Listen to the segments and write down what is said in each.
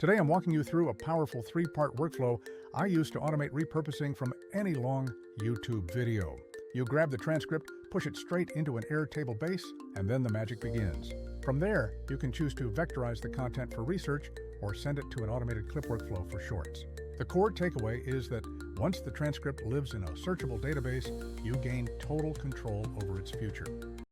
Today I'm walking you through a powerful three-part workflow I use to automate repurposing from any long YouTube video. You grab the transcript, push it straight into an Airtable base, and then the magic begins. From there, you can choose to vectorize the content for research or send it to an automated clip workflow for shorts. The core takeaway is that once the transcript lives in a searchable database, you gain total control over its future.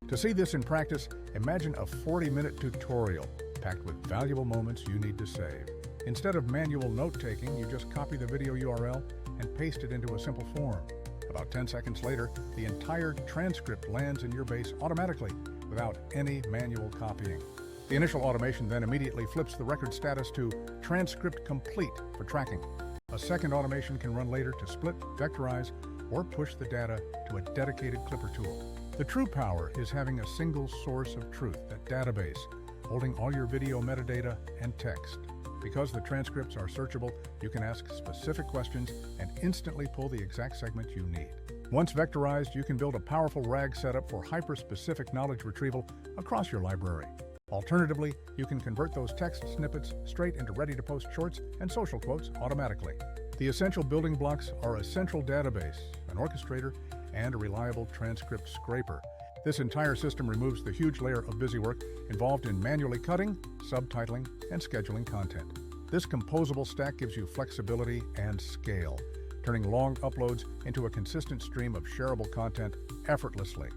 To see this in practice, imagine a 40-minute tutorial packed with valuable moments you need to save. Instead of manual note-taking, you just copy the video URL and paste it into a simple form. About 10 seconds later, the entire transcript lands in your base automatically without any manual copying. The initial automation then immediately flips the record status to transcript complete for tracking. A second automation can run later to split, vectorize, or push the data to a dedicated clipper tool. The true power is having a single source of truth, that database, holding all your video metadata and text. Because the transcripts are searchable, you can ask specific questions and instantly pull the exact segment you need. Once vectorized, you can build a powerful RAG setup for hyper-specific knowledge retrieval across your library. Alternatively, you can convert those text snippets straight into ready-to-post shorts and social quotes automatically. The essential building blocks are a central database, an orchestrator, and a reliable transcript scraper. This entire system removes the huge layer of busywork involved in manually cutting, subtitling, and scheduling content. This composable stack gives you flexibility and scale, turning long uploads into a consistent stream of shareable content effortlessly.